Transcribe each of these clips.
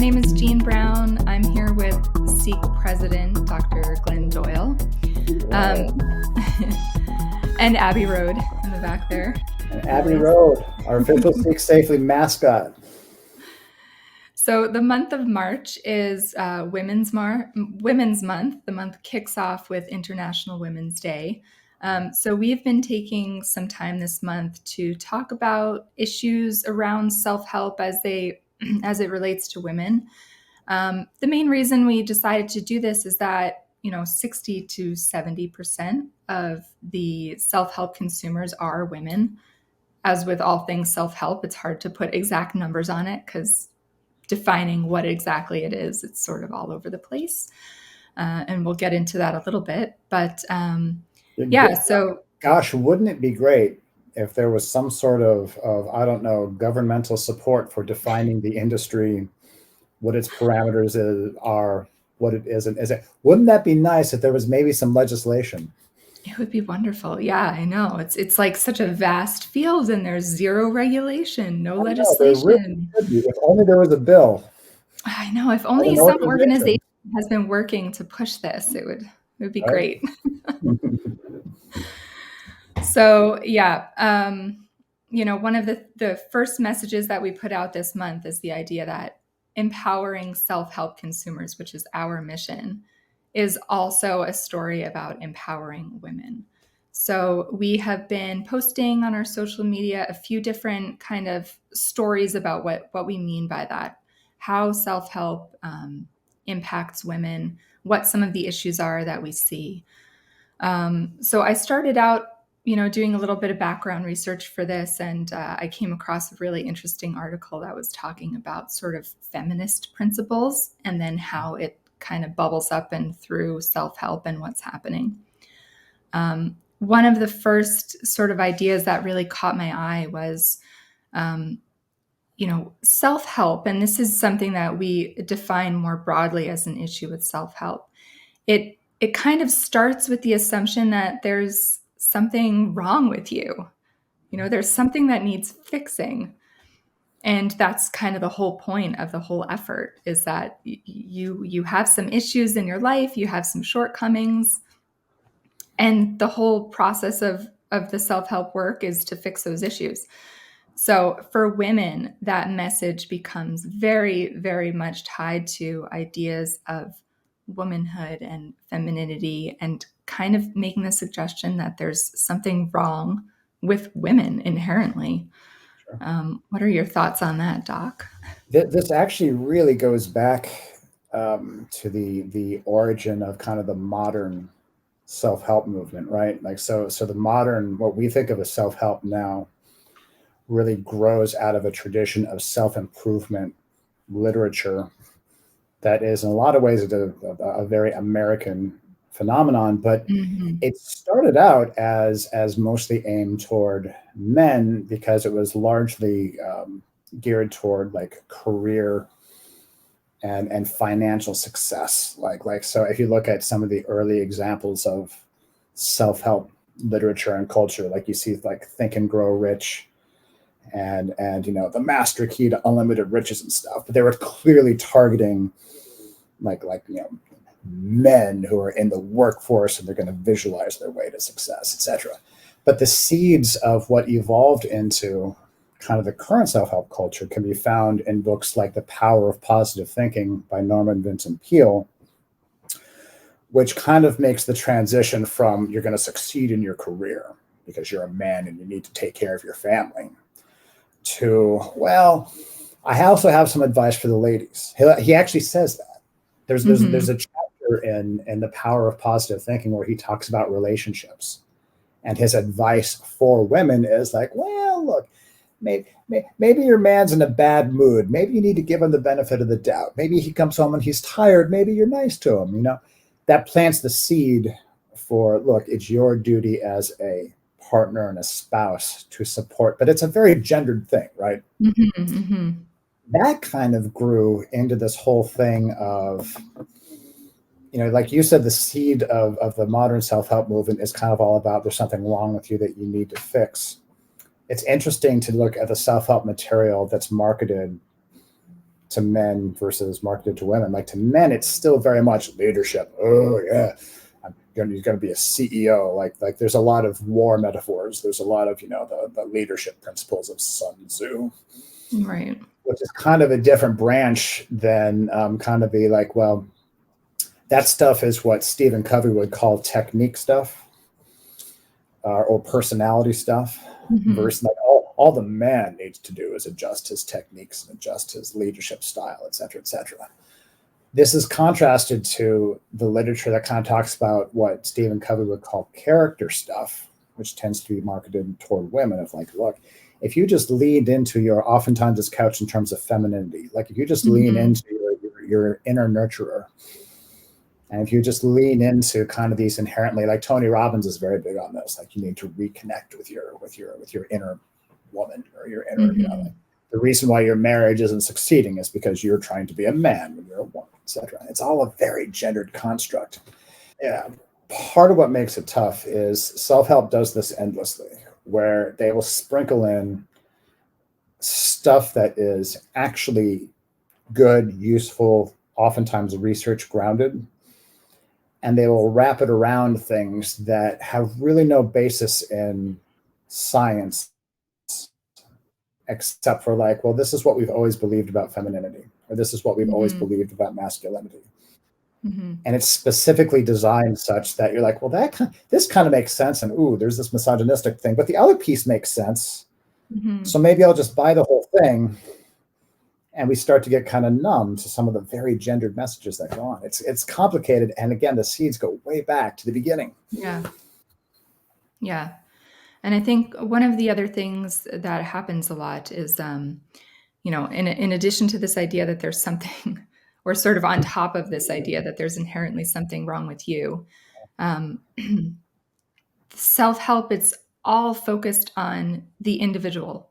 name is Jean Brown. I'm here with SEEK President, Dr. Glenn Doyle, and Abby Road in the back there. And Abby Road, our official SEEK Safely mascot. So the month of March is Women's Month. The month kicks off with International Women's Day. So we've been taking some time this month to talk about issues around self-help as it relates to women. The main reason we decided to do this is that 60 to 70% of the self-help consumers are women. As with all things self-help, it's hard to put exact numbers on it because defining what exactly it is, it's sort of all over the place. And we'll get into that a little bit. But Gosh, wouldn't it be great if there was some sort of I don't know, governmental support for defining the industry, what its parameters are, what it isn't? Wouldn't that be nice if there was maybe some legislation? It would be wonderful. Yeah, I know. It's like such a vast field and there's zero regulation, no legislation. If only there was a bill. I know. If only some organization has been working to push this, it would be great. So yeah, one of the first messages that we put out this month is the idea that empowering self-help consumers, which is our mission, is also a story about empowering women. So we have been posting on our social media a few different kind of stories about what we mean by that, how self-help impacts women, what some of the issues are that we see. So I started out, doing a little bit of background research for this, and I came across a really interesting article that was talking about sort of feminist principles and then how it kind of bubbles up and through self-help and what's happening. One of the first sort of ideas that really caught my eye was, self-help. And this is something that we define more broadly as an issue with self-help. It kind of starts with the assumption that there's something wrong with you. There's something that needs fixing. And that's kind of the whole point of the whole effort, is that you have some issues in your life, you have some shortcomings, and the whole process of the self-help work is to fix those issues. So for women, that message becomes very, very much tied to ideas of womanhood and femininity, and kind of making the suggestion that there's something wrong with women inherently. What are your thoughts on that, Doc? This actually really goes back to the origin of kind of the modern self-help movement, right? Like so the modern, what we think of as self-help now, really grows out of a tradition of self-improvement literature that is in a lot of ways a very American phenomenon, but it started out as mostly aimed toward men because it was largely geared toward like career and financial success. Like so if you look at some of the early examples of self-help literature and culture, like you see like Think and Grow Rich and the master key to unlimited riches and stuff, but they were clearly targeting like men who are in the workforce and they're going to visualize their way to success, etc. But the seeds of what evolved into kind of the current self-help culture can be found in books like The Power of Positive Thinking by Norman Vincent Peale, which kind of makes the transition from you're going to succeed in your career because you're a man and you need to take care of your family to, well, I also have some advice for the ladies. He actually says that. There's a chapter in The Power of Positive Thinking where he talks about relationships, and his advice for women is like, well, look, maybe your man's in a bad mood. Maybe you need to give him the benefit of the doubt. Maybe he comes home and he's tired. Maybe you're nice to him. That plants the seed for, look, it's your duty as a partner and a spouse to support, but it's a very gendered thing, right? That kind of grew into this whole thing of, like you said, the seed of the modern self-help movement is kind of all about there's something wrong with you that you need to fix. It's interesting to look at the self-help material that's marketed to men versus marketed to women. Like to men, it's still very much leadership. Oh yeah, you're going to be a CEO. Like there's a lot of war metaphors. There's a lot of the leadership principles of Sun Tzu, Right. which is kind of a different branch than kind of the like, well, that stuff is what Stephen Covey would call technique stuff or personality stuff. Versus like all the man needs to do is adjust his techniques and adjust his leadership style, et cetera, et cetera. This is contrasted to the literature that kind of talks about what Stephen Covey would call character stuff, which tends to be marketed toward women of like, look, if you just leaned into your, oftentimes it's couched in terms of femininity, like if you just lean into your inner nurturer, and if you just lean into kind of these inherently, like Tony Robbins is very big on this, like you need to reconnect with your inner woman or your inner, like the reason why your marriage isn't succeeding is because you're trying to be a man when you're a woman, etc. It's all a very gendered construct. Yeah. Part of what makes it tough is self-help does this endlessly, where they will sprinkle in stuff that is actually good, useful, oftentimes research grounded, and they will wrap it around things that have really no basis in science, except for like, well, this is what we've always believed about femininity, or this is what we've always believed about masculinity. And it's specifically designed such that you're like, well, this kind of makes sense. And ooh, there's this misogynistic thing, but the other piece makes sense. So maybe I'll just buy the whole thing. And we start to get kind of numb to some of the very gendered messages that go on. It's complicated. And again, the seeds go way back to the beginning. Yeah. Yeah. And I think one of the other things that happens a lot is, in addition to this idea that there's something, or sort of on top of this idea that there's inherently something wrong with you, self-help, it's all focused on the individual.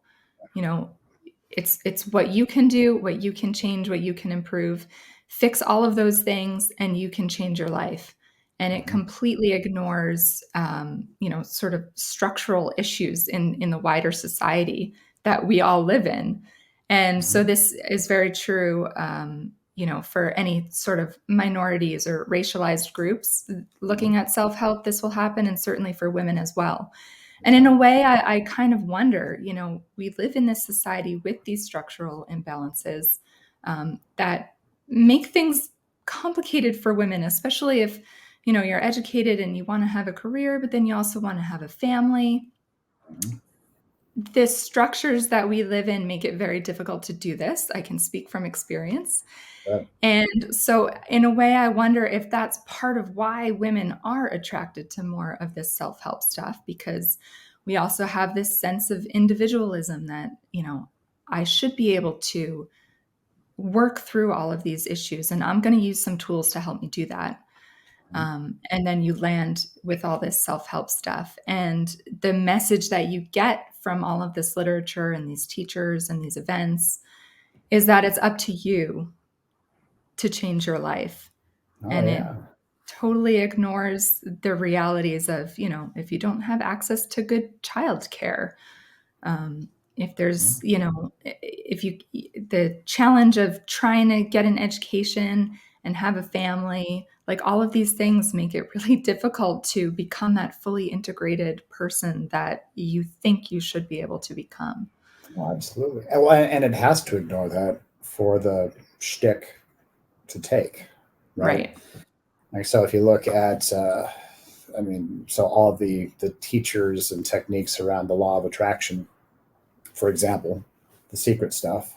It's what you can do, what you can change, what you can improve, fix all of those things, and you can change your life. And it completely ignores, sort of structural issues in the wider society that we all live in. And so this is very true, for any sort of minorities or racialized groups looking at self-help, this will happen, and certainly for women as well. And in a way, I kind of wonder, we live in this society with these structural imbalances that make things complicated for women, especially if, you're educated and you want to have a career, but then you also want to have a family. The structures that we live in make it very difficult to do this. I can speak from experience. Right. And so in a way, I wonder if that's part of why women are attracted to more of this self-help stuff, because we also have this sense of individualism that, I should be able to work through all of these issues, and I'm going to use some tools to help me do that. And then you land with all this self-help stuff. And the message that you get from all of this literature and these teachers and these events is that it's up to you to change your life. It totally ignores the realities of, if you don't have access to good childcare, if there's, the challenge of trying to get an education and have a family, like all of these things make it really difficult to become that fully integrated person that you think you should be able to become. Oh, absolutely. And it has to ignore that for the shtick to take, right? Like, so if you look at, so all the teachers and techniques around the law of attraction, for example, the secret stuff,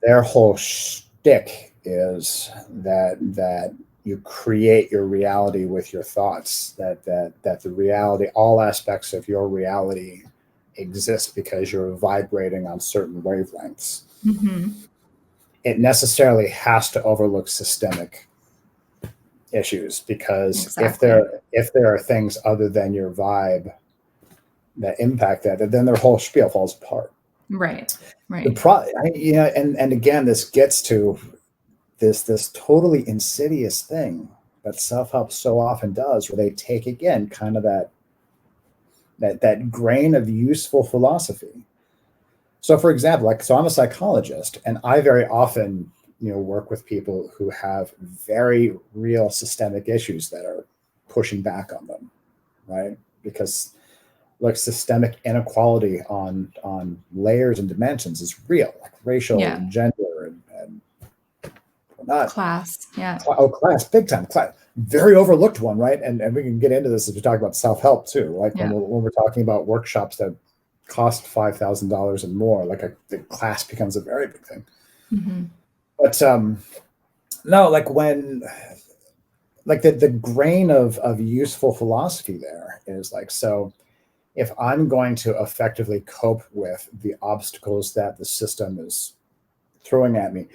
their whole shtick is that you create your reality with your thoughts, that the reality, all aspects of your reality exist because you're vibrating on certain wavelengths. It necessarily has to overlook systemic issues, because if there are things other than your vibe that impact that, then their whole spiel falls apart. Right. And again, this gets to this totally insidious thing that self-help so often does, where they take again kind of that grain of useful philosophy, So for example, like, so I'm a psychologist, and I very often, work with people who have very real systemic issues that are pushing back on them, right? Because like systemic inequality on layers and dimensions is real, like racial Yeah. and gender and not Class. Yeah. class, big time class, very overlooked one, right? And we can get into this as we talk about self-help too, like when Yeah. we're talking about workshops that cost $5,000 and more, like the class becomes a very big thing. Mm-hmm. But no, like when like the grain of useful philosophy there is like, so if I'm going to effectively cope with the obstacles that the system is throwing at me,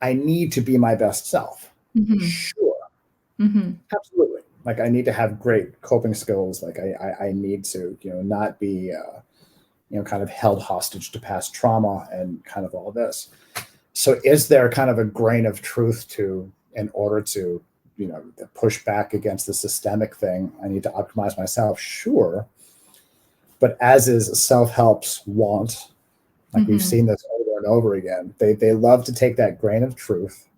I need to be my best self. Mm-hmm. Sure, Mm-hmm. absolutely. Like I need to have great coping skills. Like I need to, not be, kind of held hostage to past trauma and kind of all this. So is there kind of a grain of truth to, in order to, push back against the systemic thing, I need to optimize myself? Sure. But as is self-help's want, like we've Mm-hmm. seen this over and over again, they love to take that grain of truth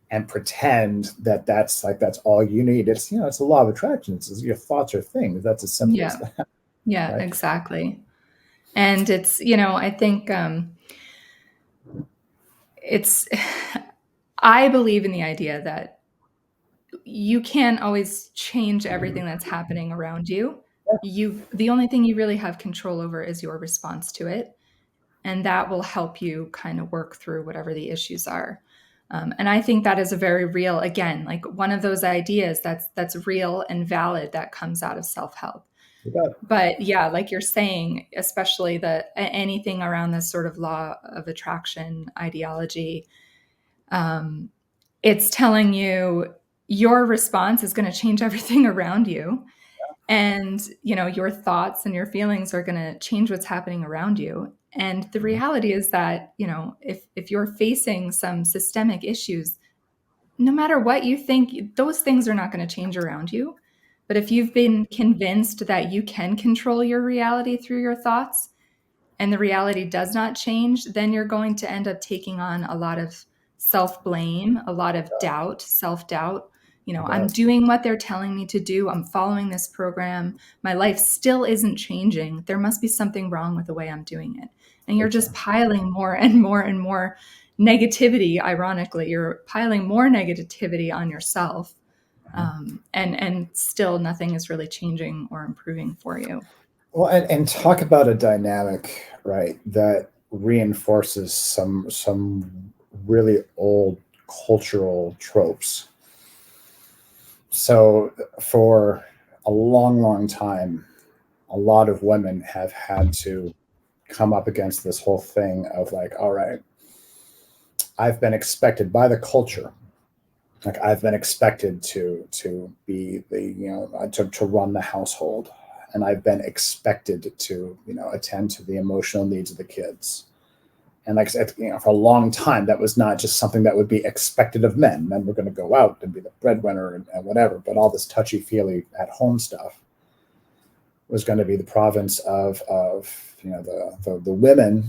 and pretend that that's all you need. It's it's a law of attraction. It's your thoughts are things. That's as simple as Yeah. that, Yeah, right? exactly. And it's, I think it's, I believe in the idea that you can't always change everything that's happening around you. The only thing you really have control over is your response to it. And that will help you kind of work through whatever the issues are. And I think that is a very real, again, like one of those ideas that's real and valid that comes out of self-help. You got it. But yeah, like you're saying, especially anything around this sort of law of attraction ideology, um, it's telling you your response is going to change everything around you, and your thoughts and your feelings are going to change what's happening around you. And the reality is that if you're facing some systemic issues, no matter what you think, those things are not going to change around you. But if you've been convinced that you can control your reality through your thoughts, and the reality does not change, then you're going to end up taking on a lot of self blame, a lot of doubt, self doubt. You I'm got it. doing what they're telling me to do. I'm following this program. My life still isn't changing. There must be something wrong with the way I'm doing it. And you're Big just time. piling more and more and more negativity. Ironically, you're piling more negativity on yourself. And still nothing is really changing or improving for you. Well, and talk about a dynamic, right, that reinforces some really old cultural tropes. So for a long, long time, a lot of women have had to come up against this whole thing of like, all right, I've been expected by the culture. Like I've been expected to be the to run the household, and I've been expected to attend to the emotional needs of the kids. And like I said, for a long time, that was not just something that would be expected of men. Men were going to go out and be the breadwinner and whatever. But all this touchy feely at home stuff was going to be the province of the women.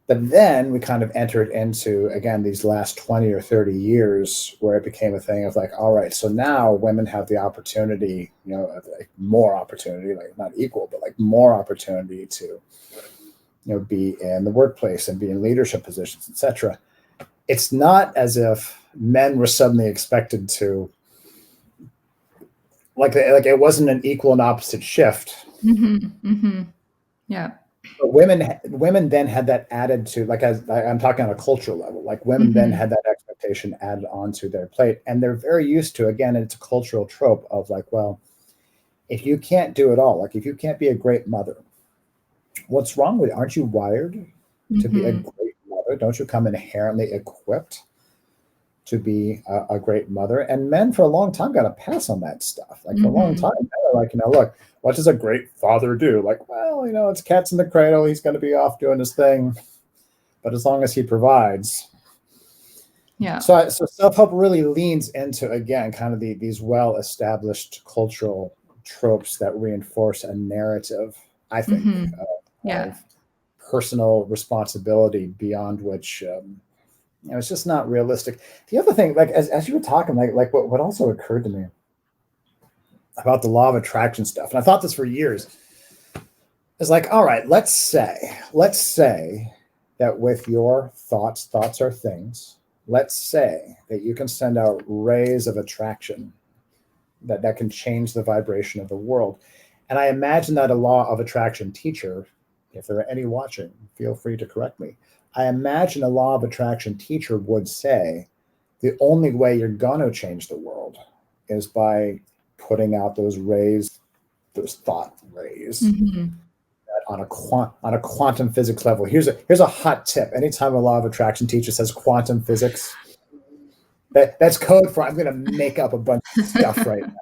But then we kind of entered into, again, these last 20 or 30 years where it became a thing of like, all right, so now women have the opportunity, like more opportunity, like not equal, but like more opportunity to, be in the workplace and be in leadership positions, etc. It's not as if men were suddenly expected to, like it wasn't an equal and opposite shift. Mm-hmm. Mm-hmm. Yeah. But women then had that added to, like, as I'm talking on a cultural level, like women then Mm-hmm. had that expectation added onto their plate, and they're very used to, again, it's a cultural trope of like, well, if you can't do it all, like if you can't be a great mother, what's wrong with you? Aren't you wired to be a Mm-hmm. great mother? Don't you come inherently equipped to be a great mother? And men for a long time got a pass on that stuff. Like for a long Mm-hmm. time, they were like, look, what does a great father do? Like, well, it's cats in the cradle. He's going to be off doing his thing, but as long as he provides. Yeah. So self-help really leans into, again, kind of these well-established cultural tropes that reinforce a narrative, I think, Mm-hmm. Yeah. of personal responsibility beyond which it's just not realistic. The other thing, like as you were talking, like what also occurred to me about the law of attraction stuff, and I thought this for years, is like, all right, let's say that with your thoughts are things. Let's say that you can send out rays of attraction that can change the vibration of the world. And I imagine that a law of attraction teacher, if there are any watching, feel free to correct me. I imagine a law of attraction teacher would say the only way you're going to change the world is by putting out those rays, those thought rays. Mm-hmm. On a quantum physics level. Here's a hot tip. Anytime a law of attraction teacher says quantum physics, that's code for I'm going to make up a bunch of stuff right now.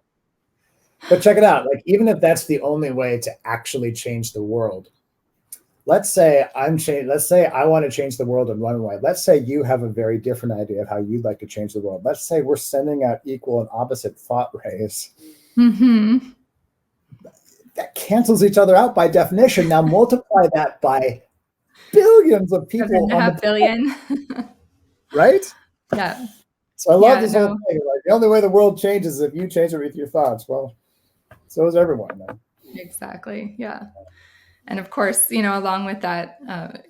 But check it out. Like, even if that's the only way to actually change the world, let's say I want to change the world in one way. Let's say you have a very different idea of how you'd like to change the world. Let's say we're sending out equal and opposite thought rays. Mm-hmm. That cancels each other out by definition. Now multiply that by billions of people on the billion. Right? Yeah. So I love this whole thing. Like, the only way the world changes is if you change it with your thoughts. Well, so is everyone, man. Exactly. Yeah. And of course, along with that,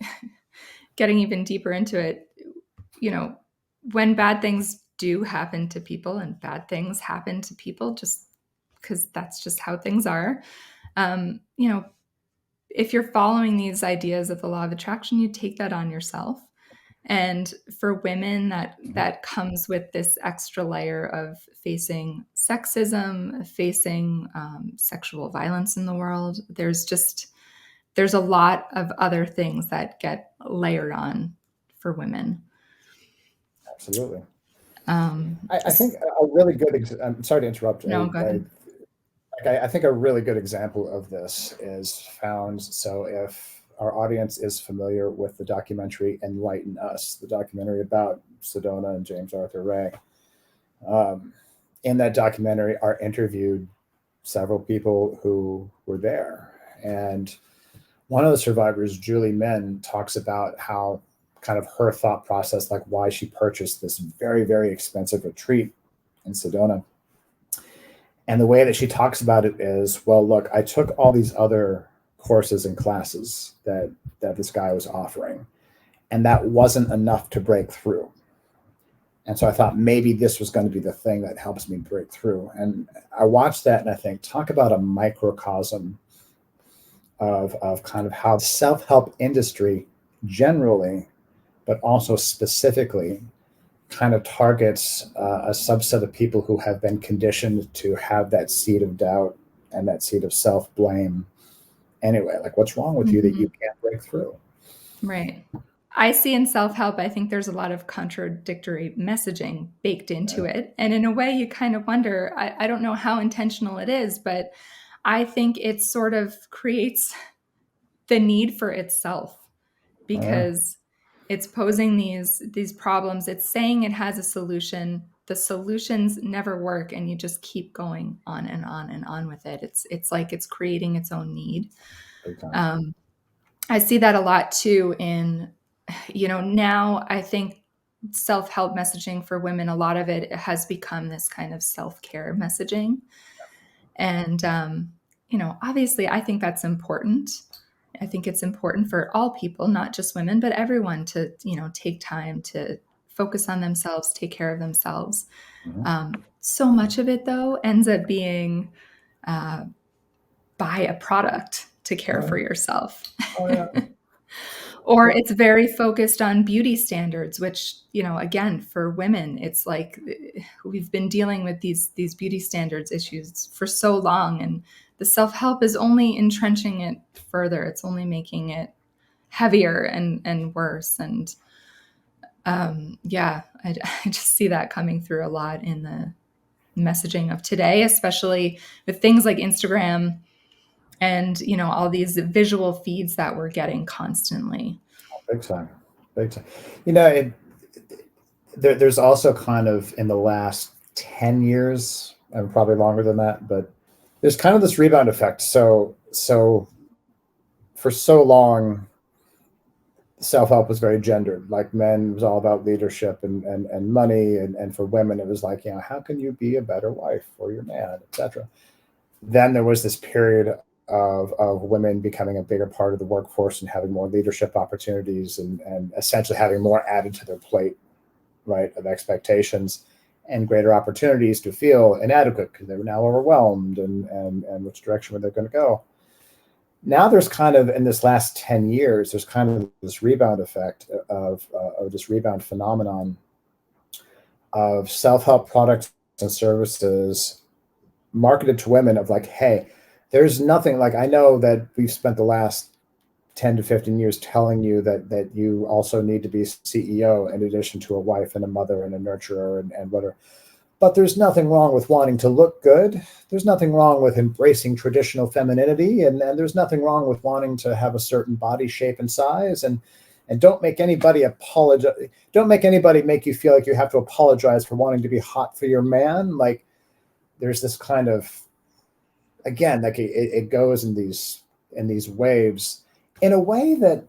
getting even deeper into it, when bad things do happen to people, and bad things happen to people just because that's just how things are, if you're following these ideas of the law of attraction, you take that on yourself. And for women, that comes with this extra layer of facing sexism, facing sexual violence in the world. There's a lot of other things that get layered on for women. Absolutely. I think a really good, I'm sorry to interrupt. No, go ahead. I think a really good example of this is found. So if our audience is familiar with the documentary Enlighten Us, the documentary about Sedona and James Arthur Ray, in that documentary are interviewed several people who were there. And one of the survivors, Julie Min, talks about how kind of her thought process, like why she purchased this very, very expensive retreat in Sedona. And the way that she talks about it is, well, look, I took all these other courses and classes that this guy was offering, and that wasn't enough to break through. And so I thought maybe this was going to be the thing that helps me break through. And I watched that and I think, talk about a microcosm of kind of how the self-help industry generally, but also specifically, kind of targets a subset of people who have been conditioned to have that seed of doubt and that seed of self-blame. Anyway, like, what's wrong with you that you can't break through? Right. I see in self-help, I think there's a lot of contradictory messaging baked into it. And in a way, you kind of wonder, I don't know how intentional it is, but I think it sort of creates the need for itself, because it's posing these problems. It's saying it has a solution. The solutions never work, and you just keep going on and on and on with it. It's like it's creating its own need. I see that a lot too in, now I think self-help messaging for women, a lot of it has become this kind of self-care messaging. And, obviously I think that's important. I think it's important for all people, not just women, but everyone to, take time to focus on themselves, take care of themselves. So much of it, though, ends up being buy a product to care for yourself. Or it's very focused on beauty standards, which, again, for women, it's like we've been dealing with these beauty standards issues for so long, and the self-help is only entrenching it further. It's only making it heavier and worse. And I just see that coming through a lot in the messaging of today, especially with things like Instagram and, all these visual feeds that we're getting constantly. Big time. There's also kind of in the last 10 years, and probably longer than that, but there's kind of this rebound effect. So for so long, self-help was very gendered. Like men was all about leadership and money, and for women it was like, how can you be a better wife for your man, etc. Then there was this period of women becoming a bigger part of the workforce and having more leadership opportunities, and essentially having more added to their plate, right, of expectations and greater opportunities to feel inadequate because they were now overwhelmed, and which direction were they going to go. Now there's kind of, in this last 10 years, there's kind of this rebound effect of this rebound phenomenon of self-help products and services marketed to women of like, hey, there's nothing, like, I know that we've spent the last 10 to 15 years telling you that you also need to be CEO in addition to a wife and a mother and a nurturer and whatever. But there's nothing wrong with wanting to look good. There's nothing wrong with embracing traditional femininity, and there's nothing wrong with wanting to have a certain body shape and size. And don't make anybody apologize. Don't make anybody make you feel like you have to apologize for wanting to be hot for your man. Like, there's this kind of, again, like it goes in these waves in a way that,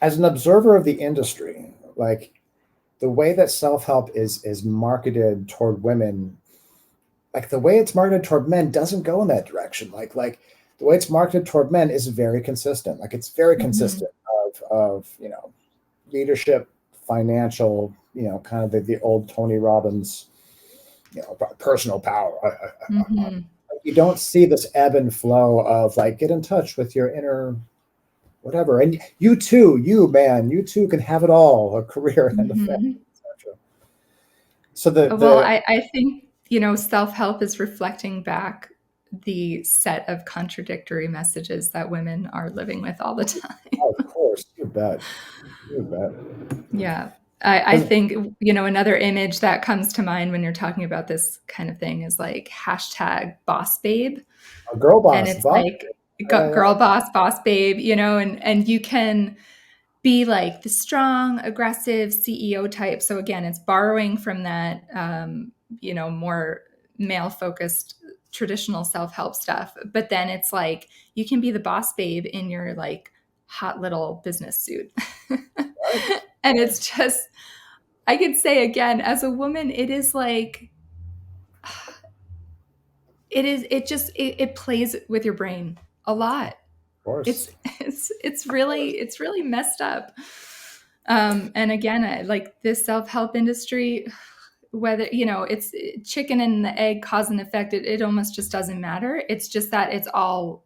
as an observer of the industry, like, the way that self-help is marketed toward women, like the way it's marketed toward men doesn't go in that direction. Like the way it's marketed toward men is very consistent. Like, it's very Mm-hmm. consistent of leadership, financial, kind of the old Tony Robbins, personal power. Mm-hmm. You don't see this ebb and flow of like, get in touch with your inner whatever, and you too, you too can have it all, a career and a family, Mm-hmm. etc. So the Well, the I think, self-help is reflecting back the set of contradictory messages that women are living with all the time. Oh, of course, you bet, you bet. Yeah. I think, another image that comes to mind when you're talking about this kind of thing is like hashtag boss babe. A girl And boss, it's boss. like Yeah, yeah, girl boss babe, and you can be like the strong, aggressive CEO type. So again, it's borrowing from that, more male focused traditional self help stuff. But then it's like you can be the boss babe in your like hot little business suit. right, And right. it's just, I could say again, as a woman, it is like, it plays with your brain a lot. Of course, It's really messed up. And again, like this self help industry, whether it's chicken and the egg cause and effect, it almost just doesn't matter. It's just that it's all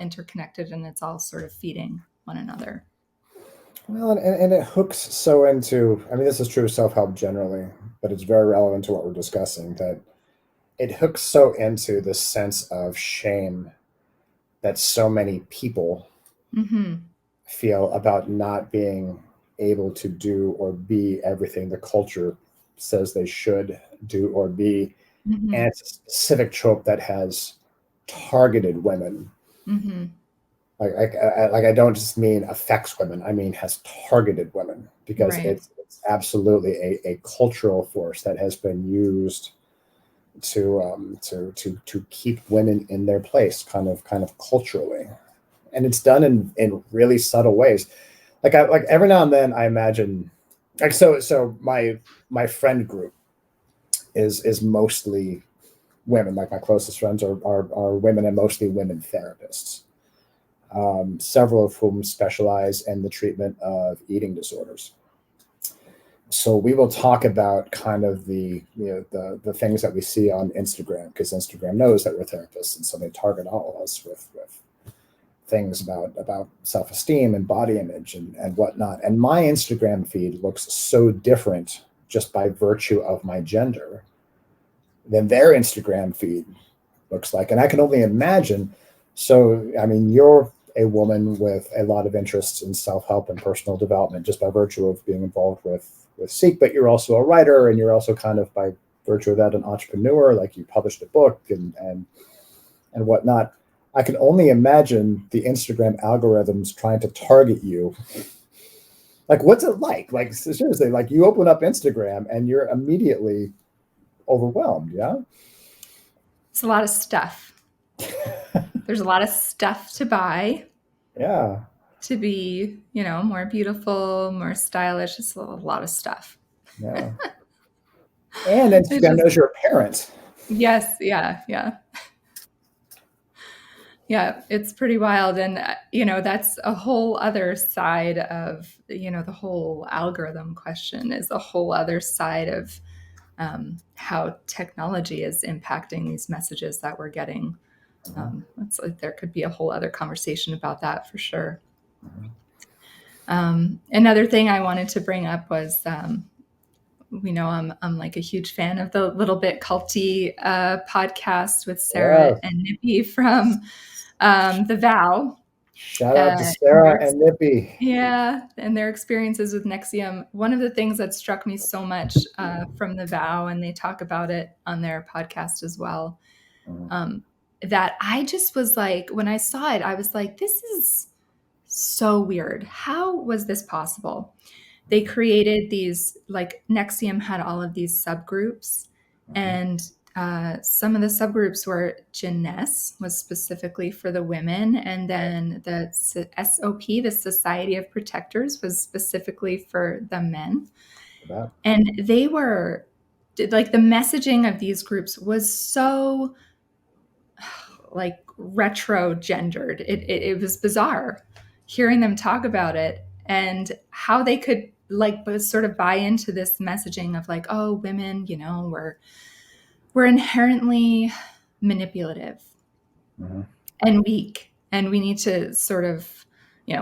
interconnected and it's all sort of feeding one another. well, and it hooks so into, I mean, this is true of self-help generally, but it's very relevant to what we're discussing, that it hooks so into the sense of shame that so many people Mm-hmm. feel about not being able to do or be everything the culture says they should do or be. And Mm-hmm. it's a specific trope that has targeted women. Mm-hmm. I don't just mean affects women. I mean has targeted women, because Right. it's absolutely a cultural force that has been used to keep women in their place, kind of culturally, and it's done in really subtle ways. Like every now and then I imagine, like, so my friend group is mostly women. Like, my closest friends are women, and mostly women therapists, several of whom specialize in the treatment of eating disorders. So we will talk about kind of the things that we see on Instagram, because Instagram knows that we're therapists, and so they target all of us with things about self-esteem and body image and whatnot. And my Instagram feed looks so different just by virtue of my gender than their Instagram feed looks like. And I can only imagine. So, I mean, you're a woman with a lot of interests in self-help and personal development just by virtue of being involved with Seek, but you're also a writer, and you're also kind of by virtue of that an entrepreneur. Like, you published a book and whatnot. I can only imagine the Instagram algorithms trying to target you. Like, what's it like? Like, seriously, like, you open up Instagram and you're immediately overwhelmed. Yeah. It's a lot of stuff. There's a lot of stuff to buy. Yeah. to be, more beautiful, more stylish. It's a lot of stuff. Yeah. And It's Instagram just, knows you're a parent. yes, yeah, yeah. Yeah, it's pretty wild. And, that's a whole other side of, the whole algorithm question is a whole other side of how technology is impacting these messages that we're getting. There could be a whole other conversation about that for sure. Another thing I wanted to bring up was we know I'm like a huge fan of the Little Bit Culty podcast with Sarah Yeah. and Nippy from The Vow. Shout out to And Sarah and Nippy. yeah, and their experiences with Nexium. One of the things that struck me so much from The Vow, and they talk about it on their podcast as well, um, that I just was like, when I saw it, I was like, this is so weird. How was this possible? They created these, like Nexium had all of these subgroups, and some of the subgroups were Jeunesse was specifically for the women, and then the SOP, the Society of Protectors, was specifically for the men. And they were like, the messaging of these groups was so like retro gendered. It was bizarre hearing them talk about it and how they could like sort of buy into this messaging of like, oh, women, we're inherently manipulative and weak, and we need to sort of,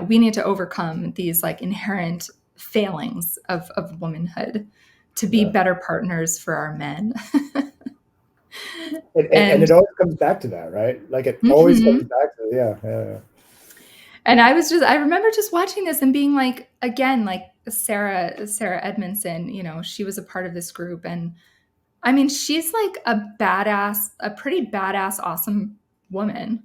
we need to overcome these like inherent failings of womanhood to be better partners for our men. And And it always comes back to that, right? Like it always comes back to, yeah. And I remember just watching this and being like, again, like Sarah Edmondson, she was a part of this group. And I mean, she's like a pretty badass, awesome woman.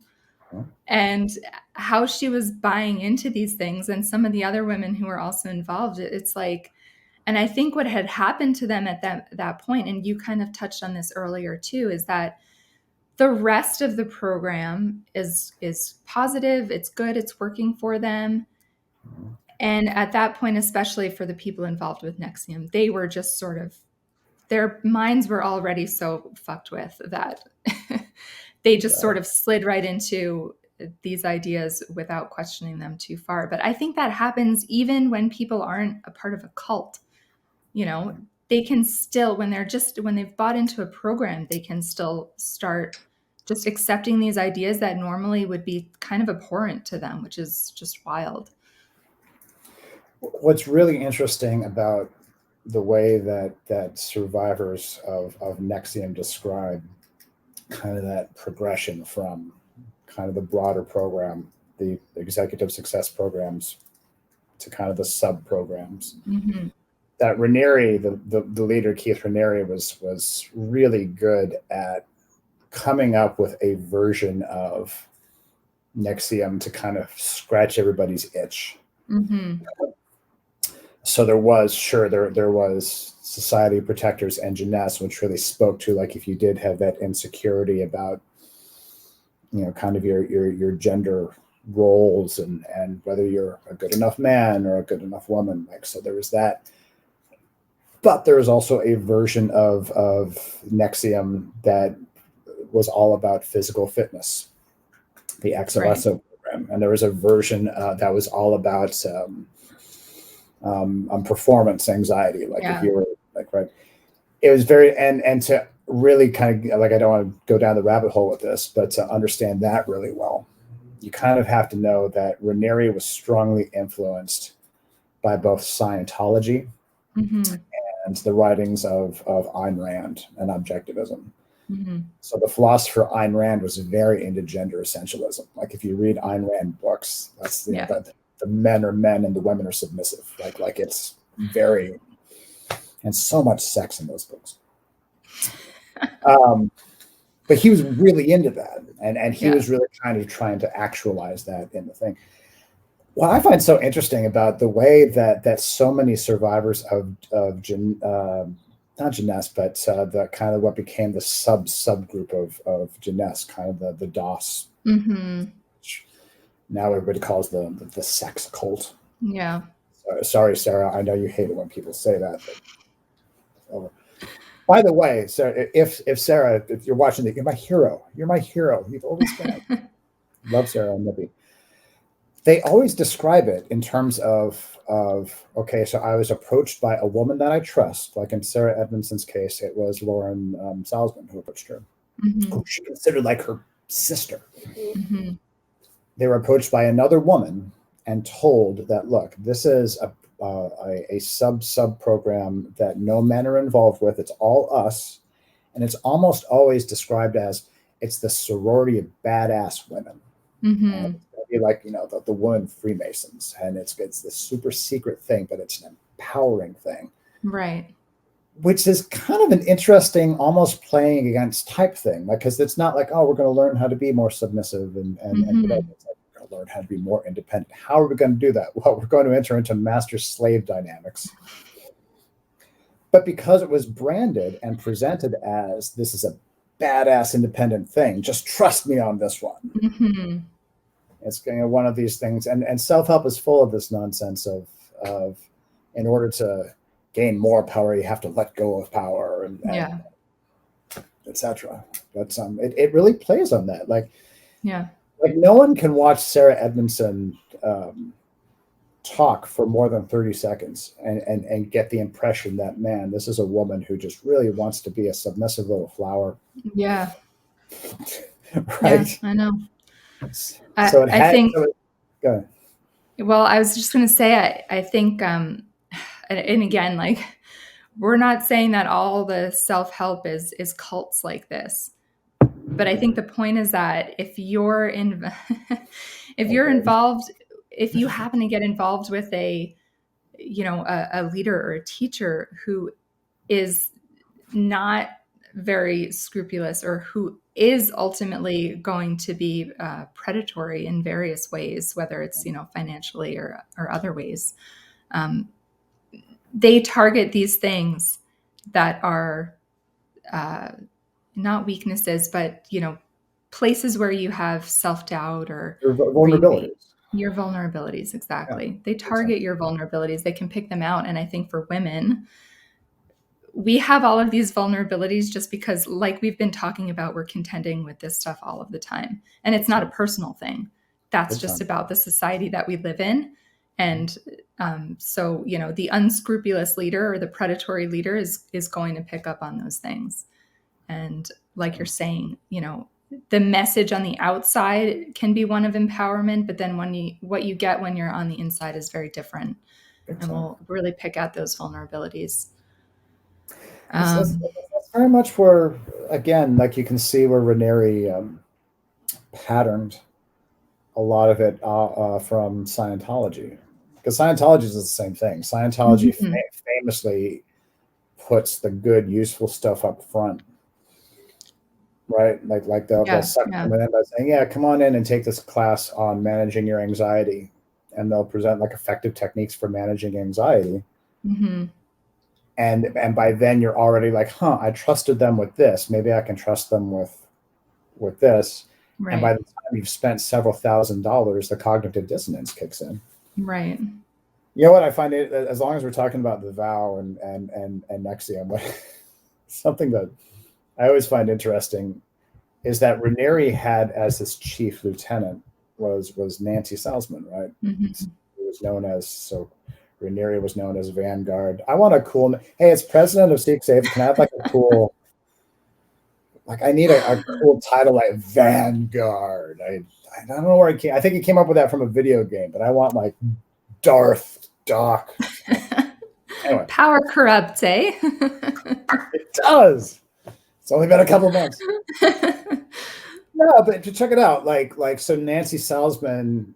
And how she was buying into these things, and some of the other women who were also involved, it's like, and I think what had happened to them at that point, and you kind of touched on this earlier too, is that the rest of the program is positive, it's good, it's working for them. And at that point, especially for the people involved with Nexium, they were just sort of, their minds were already so fucked with that they just sort of slid right into these ideas without questioning them too far. But I think that happens even when people aren't a part of a cult. They can still, when they've bought into a program, they can still start just accepting these ideas that normally would be kind of abhorrent to them, which is just wild. What's really interesting about the way that survivors of Nexium describe kind of that progression from kind of the broader program, the executive success programs, to kind of the sub programs. Mm-hmm. That Raniere, the leader, Keith Raniere, was really good at coming up with a version of Nexium to kind of scratch everybody's itch. Mm-hmm. So there was Society of Protectors and Jeunesse, which really spoke to, like, if you did have that insecurity about, kind of your gender roles and whether you're a good enough man or a good enough woman. Like, so there was that. But there was also a version of Nexium that was all about physical fitness, the XOSO program. And there was a version that was all about performance anxiety. Like, if you were like, right, it was very, and to really kind of, like, I don't want to go down the rabbit hole with this, but to understand that really well, you kind of have to know that Raniere was strongly influenced by both Scientology and the writings of Ayn Rand and objectivism. So the philosopher Ayn Rand was very into gender essentialism. Like, if you read Ayn Rand books, that's the men are men and the women are submissive. Like it's very, and so much sex in those books. But he was really into that, and he was really kind of trying to actualize that in the thing. What I find so interesting about the way that so many survivors of not Jeunesse, but the kind of what became the subgroup of Jeunesse, kind of the DOS, Now everybody calls the sex cult. Yeah. Sorry, Sarah. I know you hate it when people say that. But, by the way, so if Sarah, if you're watching you're my hero. You're my hero. You've always been. Love Sarah and Libby. They always describe it in terms of okay, so I was approached by a woman that I trust, like in Sarah Edmondson's case, it was Lauren Salzman who approached her, who she considered like her sister. They were approached by another woman and told that, look, this is a sub program that no men are involved with. It's all us, and it's almost always described as it's the sorority of badass women. Be like the women Freemasons, and it's this super secret thing, but it's an empowering thing, right? Which is kind of an interesting, almost playing against type thing, like because it's not like, oh, we're going to learn how to be more submissive and it's like, we're going to learn how to be more independent. How are we going to do that? Well, we're going to enter into master-slave dynamics. But because it was branded and presented as this is a badass independent thing, just trust me on this one. It's one of these things, and self-help is full of this nonsense of in order to gain more power, you have to let go of power, and etc. But it really plays on that. Like no one can watch Sarah Edmondson talk for more than 30 seconds and get the impression that, man, this is a woman who just really wants to be a submissive little flower. Yeah. Right. Yeah, I know. So I think. Go ahead. Well, I was just going to say, I think, and again, like, we're not saying that all the self-help is cults like this, but I think the point is that if you're involved, if you happen to get involved with a leader or a teacher who is not very scrupulous, or who is ultimately going to be predatory in various ways, whether it's financially or other ways, they target these things that are not weaknesses, but places where you have self-doubt or your vulnerabilities. Your vulnerabilities, exactly. Yeah, they target your vulnerabilities. They can pick them out. And I think for women, we have all of these vulnerabilities just because, like we've been talking about, we're contending with this stuff all of the time. And it's not a personal thing. That's just about the society that we live in. And so, the unscrupulous leader or the predatory leader is going to pick up on those things. And like you're saying, the message on the outside can be one of empowerment, but then what you get when you're on the inside is very different. And we'll really pick out those vulnerabilities. That's very much where, again, like you can see where Raniere patterned a lot of it from Scientology, because Scientology is the same thing. Scientology famously puts the good, useful stuff up front, right? Like they'll suck them in by saying, "Yeah, come on in and take this class on managing your anxiety," and they'll present like effective techniques for managing anxiety. And by then you're already like, huh, I trusted them with this. Maybe I can trust them with this. Right. And by the time you've spent several $1,000s, the cognitive dissonance kicks in. Right. You know what I find it, as long as we're talking about the vow and NXIVM, something that I always find interesting is that Raniere had as his chief lieutenant was Nancy Salzman, right? Who was known as Raniere was known as Vanguard. I want a cool. Hey, it's president of Seek Safe. Can I have like a cool? Like I need a cool title like Vanguard. I don't know where I think he came up with that from a video game, but I want like Darth Doc. Anyway, power corrupts, eh? It does. It's only been a couple months. No, but to check it out, so Nancy Salzman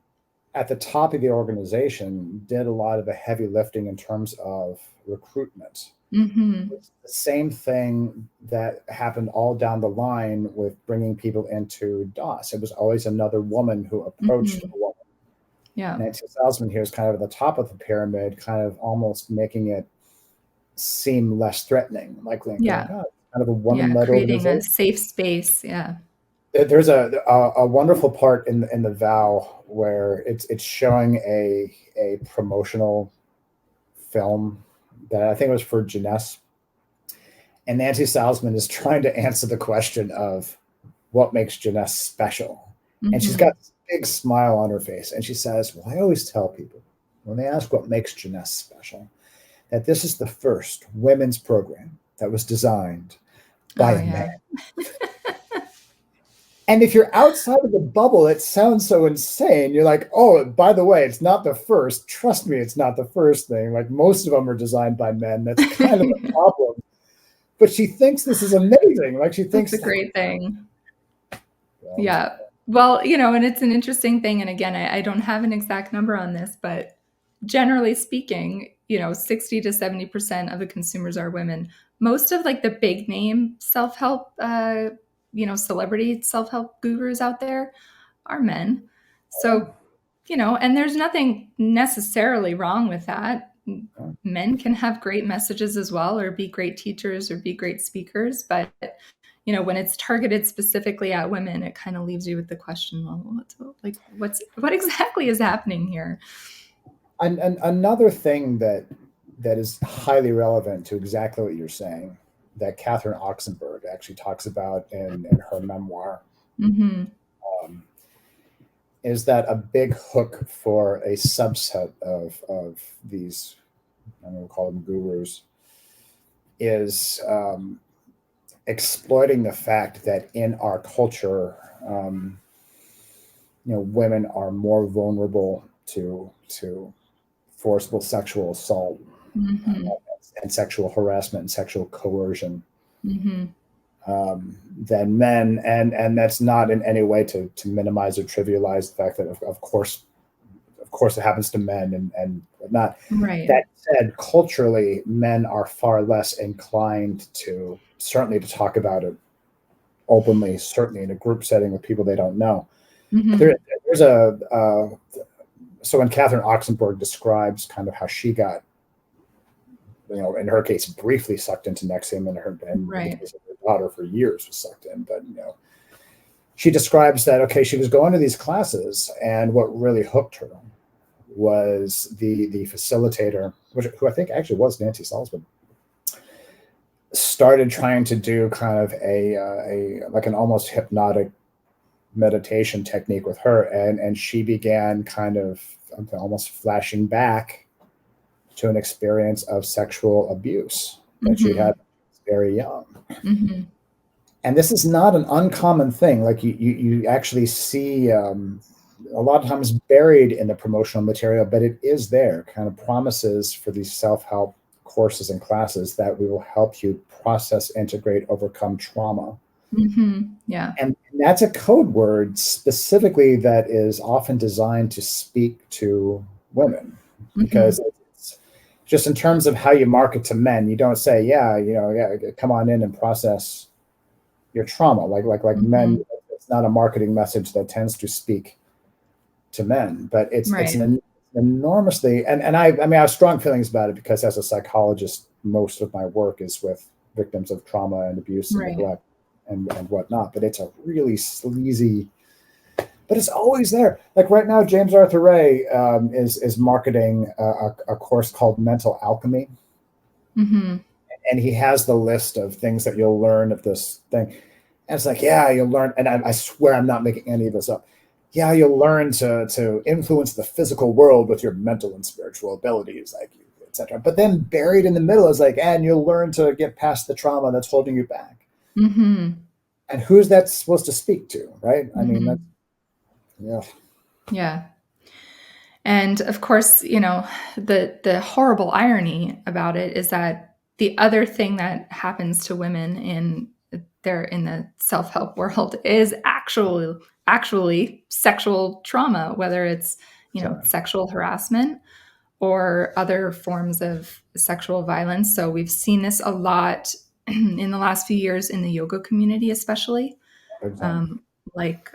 at the top of the organization did a lot of the heavy lifting in terms of recruitment. It's the same thing that happened all down the line with bringing people into DOS. It was always another woman who approached a woman. Yeah. Nancy Salzman here is kind of at the top of the pyramid, kind of almost making it seem less threatening. Like, kind of a woman-led creating organization. a safe space. Yeah. There's a wonderful part in the vow where it's showing a promotional film that I think was for Jeunesse, and Nancy Salzman is trying to answer the question of what makes Jeunesse special, and she's Mm-hmm. got this big smile on her face, and she says, "Well, I always tell people when they ask what makes Jeunesse special, that this is the first women's program that was designed by Oh a man." yeah. And if you're outside of the bubble, it sounds so insane. You're like, oh, by the way, it's not the first. Trust me, it's not the first thing. Like most of them are designed by men. That's kind of a problem. But she thinks this is amazing. Like she That's thinks, a great thing. well, Yeah. Well, and it's an interesting thing. And again, I don't have an exact number on this, but generally speaking, 60 to 70% of the consumers are women. Most of like the big name self help, celebrity self help gurus out there are men. So, and there's nothing necessarily wrong with that. Men can have great messages as well, or be great teachers, or be great speakers. But when it's targeted specifically at women, it kind of leaves you with the question, well, what exactly is happening here? and another thing that is highly relevant to exactly what you're saying, that Catherine Oxenberg actually talks about in her memoir, Mm-hmm. um, is that a big hook for a subset of these, I'm going to call them gurus, is exploiting the fact that in our culture, women are more vulnerable to forcible sexual assault, Mm-hmm. and sexual harassment and sexual coercion, Mm-hmm. than men, and that's not in any way to minimize or trivialize the fact that of course it happens to men and whatnot. Right. That said, culturally, men are far less inclined to certainly to talk about it openly, certainly in a group setting with people they don't know. Mm-hmm. There, there's a so when Catherine Oxenberg describes kind of how she got, in her case, briefly sucked into Nexium, and in the Right. case of her daughter, for years was sucked in, but she describes that, okay, she was going to these classes, and what really hooked her was the facilitator, who I think actually was Nancy Salzman, started trying to do kind of a like an almost hypnotic meditation technique with her, and she began kind of almost flashing back to an experience of sexual abuse that she Mm-hmm. had very young. Mm-hmm. And this is not an uncommon thing. Like you actually see, a lot of times buried in the promotional material, but it is there, kind of promises for these self-help courses and classes that we will help you process, integrate, overcome trauma. Mm-hmm. Yeah. And that's a code word specifically that is often designed to speak to women, Mm-hmm. because it's just in terms of how you market to men. You don't say, yeah, come on in and process your trauma. Like men, Mm-hmm. it's not a marketing message that tends to speak to men, but it's Right. an enormously, and I mean I have strong feelings about it, because as a psychologist, most of my work is with victims of trauma and abuse and Right. neglect and whatnot. But it's a really sleazy, but it's always there. Like right now, James Arthur Ray is marketing a course called Mental Alchemy, Mm-hmm. and he has the list of things that you'll learn of this thing. And it's like, yeah, you'll learn, and I swear I'm not making any of this up. Yeah, you'll learn to influence the physical world with your mental and spiritual abilities, like etc. But then buried in the middle is like, and you'll learn to get past the trauma that's holding you back. Mm-hmm. And who's that supposed to speak to, right? I mean, that's Mm-hmm. yeah, Yeah. And of course, the horrible irony about it is that the other thing that happens to women in the self-help world is actually sexual trauma, whether it's, sorry. sexual harassment or other forms of sexual violence. So we've seen this a lot in the last few years in the yoga community, especially. Exam. Um, like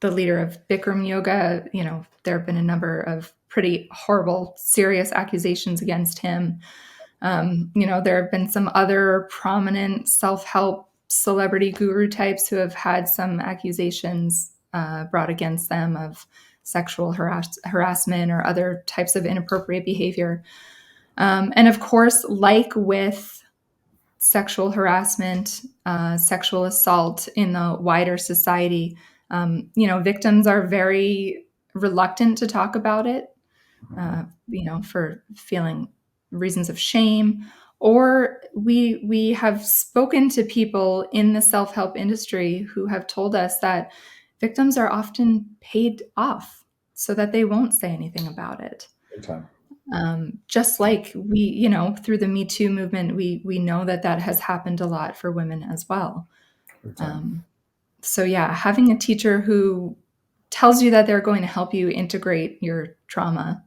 the leader of Bikram yoga, there have been a number of pretty horrible, serious accusations against him. There have been some other prominent self help celebrity guru types who have had some accusations brought against them of sexual harassment or other types of inappropriate behavior. And of course, like with sexual harassment, sexual assault in the wider society, victims are very reluctant to talk about it, for feeling reasons of shame. Or we have spoken to people in the self-help industry who have told us that victims are often paid off so that they won't say anything about it. Big time. Just like we, through the Me Too movement, we know that has happened a lot for women as well. Big time. So yeah, having a teacher who tells you that they're going to help you integrate your trauma,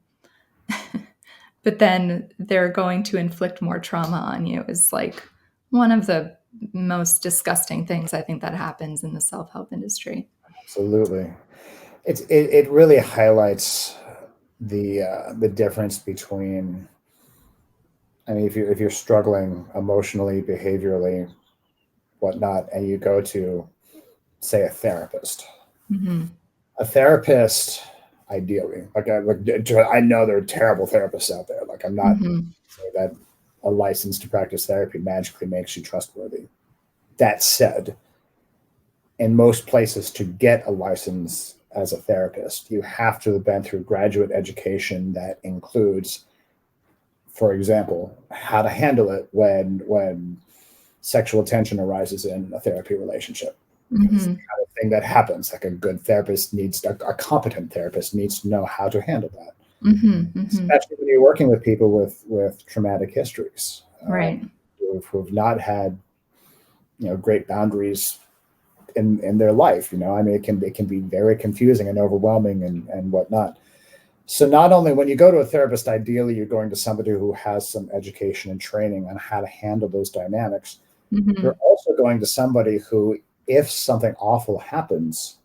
but then they're going to inflict more trauma on you is like one of the most disgusting things I think that happens in the self-help industry. Absolutely. It really highlights the difference between, I mean, if you're struggling emotionally, behaviorally, whatnot, and you go to, say, a therapist. Mm-hmm. A therapist, ideally, I know there are terrible therapists out there. Like, I'm not saying that a license to practice therapy magically makes you trustworthy. That said, in most places, to get a license as a therapist, you have to have been through graduate education that includes, for example, how to handle it when sexual tension arises in a therapy relationship. Mm-hmm. It's the kind of thing that happens. Like, a good therapist a competent therapist needs to know how to handle that. Mm-hmm. Especially when you're working with people with traumatic histories, right, who've not had, great boundaries in their life. I mean, it can be very confusing and overwhelming and whatnot. So not only when you go to a therapist, ideally you're going to somebody who has some education and training on how to handle those dynamics. mm-hmm. You're also going to somebody who, if something awful happens,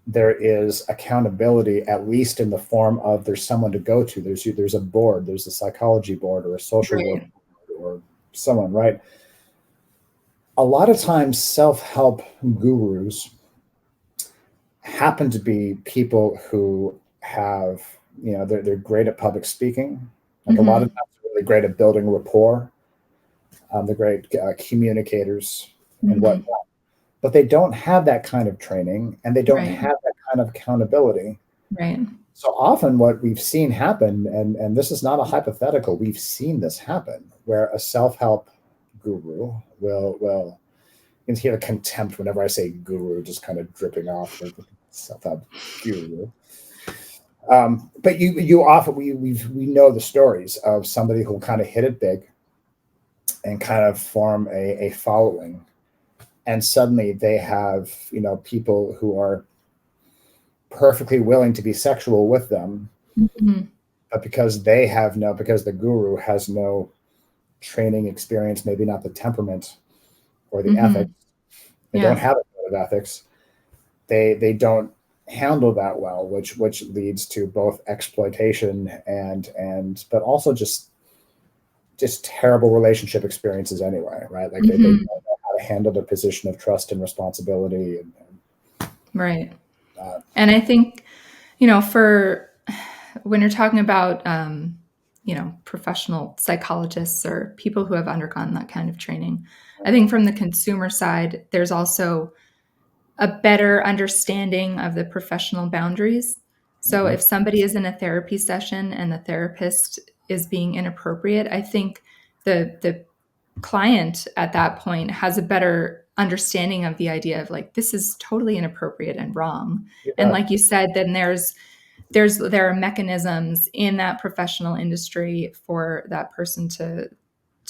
there is accountability, at least in the form of there's someone to go to. There's a board, there's a psychology board or a social work board or someone, right? A lot of times self-help gurus happen to be people who have, they're great at public speaking. Like, a lot of times they're really great at building rapport. They're great communicators and whatnot. But they don't have that kind of training, and they don't have that kind of accountability. Right. So often what we've seen happen, and this is not a hypothetical, we've seen this happen, where a self-help guru will you can hear the contempt whenever I say guru just kind of dripping off, like self-help guru. But you often, we know the stories of somebody who kind of hit it big and kind of form a following. And suddenly they have, people who are perfectly willing to be sexual with them, but because the guru has no training experience, maybe not the temperament or the ethics, they don't have a code of ethics. They don't handle that well, which leads to both exploitation but also just terrible relationship experiences anyway, right? Like, they don't know how to handle their position of trust and responsibility. Right. And I think, for when you're talking about, professional psychologists or people who have undergone that kind of training, I think from the consumer side, there's also a better understanding of the professional boundaries. So if somebody is in a therapy session and the therapist is being inappropriate, I think the client at that point has a better understanding of the idea of, like, this is totally inappropriate and wrong. And like you said, then there are mechanisms in that professional industry for that person to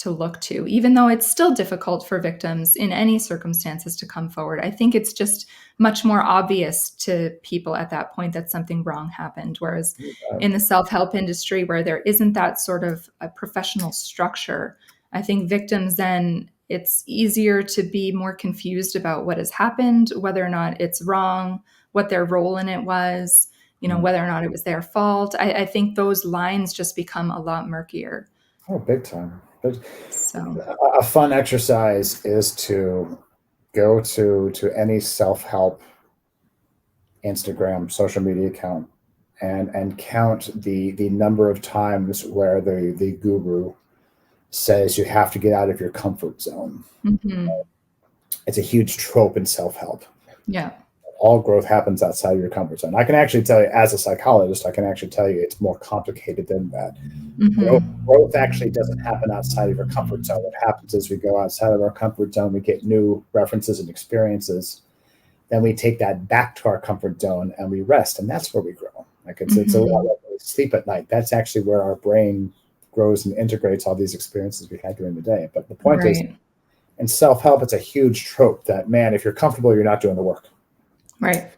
look to, even though it's still difficult for victims in any circumstances to come forward. I think it's just much more obvious to people at that point that something wrong happened. Whereas in the self-help industry, where there isn't that sort of a professional structure, I think victims then, it's easier to be more confused about what has happened, whether or not it's wrong, what their role in it was, whether or not it was their fault. I think those lines just become a lot murkier. Oh, big time. So A fun exercise is to go to any self-help Instagram social media account and count the number of times where the guru says you have to get out of your comfort zone. Mm-hmm. It's a huge trope in self-help. Yeah. All growth happens outside of your comfort zone. I can actually tell you, as a psychologist, I can actually tell you it's more complicated than that. Growth actually doesn't happen outside of your comfort zone. What happens is we go outside of our comfort zone, we get new references and experiences, then we take that back to our comfort zone and we rest, and that's where we grow. Like it's a lot like we sleep at night. That's actually where our brain grows and integrates all these experiences we had during the day. But the point is, in self-help, it's a huge trope that, man, if you're comfortable, you're not doing the work. Right.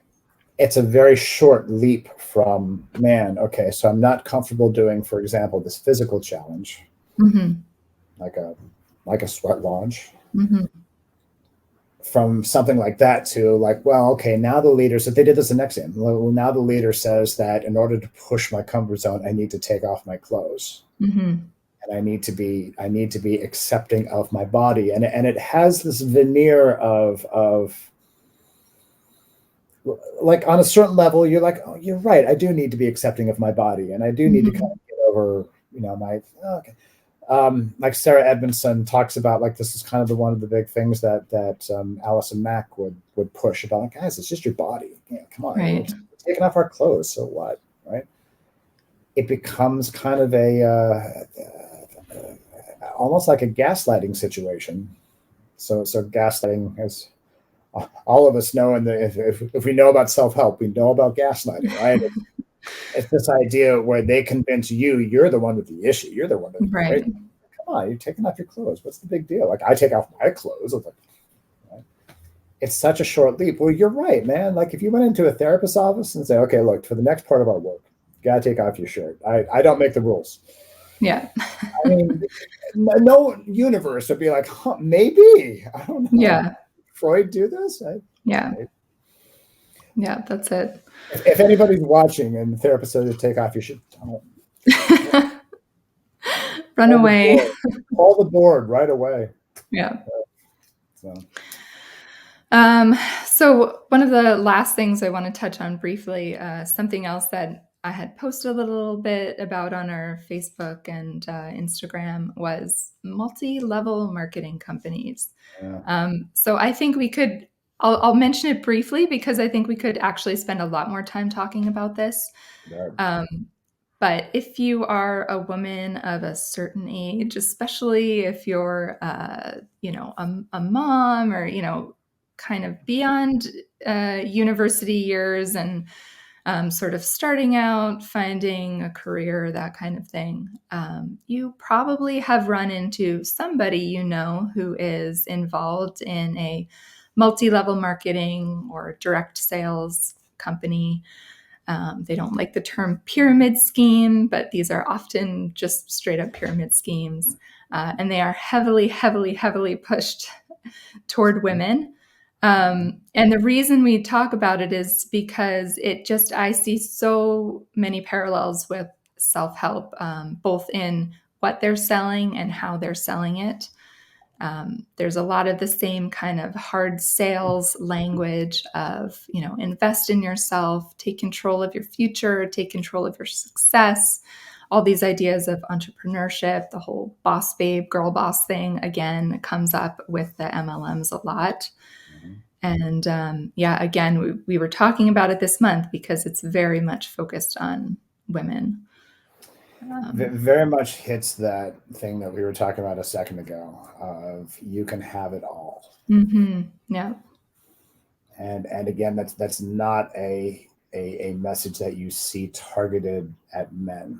It's a very short leap from, man, okay, so I'm not comfortable doing, for example, this physical challenge, like a sweat lodge, from something like that to like, well, okay, now the leader said, they did this the next day. Well, now the leader says that in order to push my comfort zone, I need to take off my clothes. And I need to be accepting of my body. And it has this veneer of like, on a certain level, you're like, oh, you're right. I do need to be accepting of my body. And I do need to kind of get over, my, okay. Like Sarah Edmondson talks about, like, this is kind of one of the big things that Allison Mack would push about, like, guys, it's just your body. Yeah, come on, right. We're taking off our clothes, so what, right? It becomes kind of almost like a gaslighting situation. So gaslighting is, all of us know, and if we know about self-help, we know about gaslighting, right? It's this idea where they convince you're the one with the issue. You're the one with the right. Come on, you're taking off your clothes. What's the big deal? Like, I take off my clothes. Like, right? It's such a short leap. Well, you're right, man. Like, if you went into a therapist's office and say, okay, look, for the next part of our work, you gotta take off your shirt. I don't make the rules. Yeah. I mean, no universe would be like, huh, maybe. I don't know. Yeah. Freud do this? Yeah. Yeah, that's it. If anybody's watching and the therapist says to take off your shirt, run away. Call the board right away. Yeah. So one of the last things I want to touch on briefly, something else that I had posted a little bit about on our Facebook and Instagram was multi-level marketing companies. Yeah. So I think we could, I'll mention it briefly because I think we could actually spend a lot more time talking about this. Yeah. But if you are a woman of a certain age, especially if you're, a mom or, kind of beyond university years and sort of starting out, finding a career, that kind of thing, you probably have run into somebody who is involved in a multi-level marketing or direct sales company. They don't like the term pyramid scheme, but these are often just straight up pyramid schemes. And they are heavily, heavily, heavily pushed toward women. And the reason we talk about it is because I see so many parallels with self-help, both in what they're selling and how they're selling it. There's a lot of the same kind of hard sales language of, invest in yourself, take control of your future, take control of your success, all these ideas of entrepreneurship, the whole boss babe, girl boss thing, again, comes up with the MLMs a lot. And again, we were talking about it this month because it's very much focused on women. Very much hits that thing that we were talking about a second ago of you can have it all. Yeah. And again, that's not a message that you see targeted at men.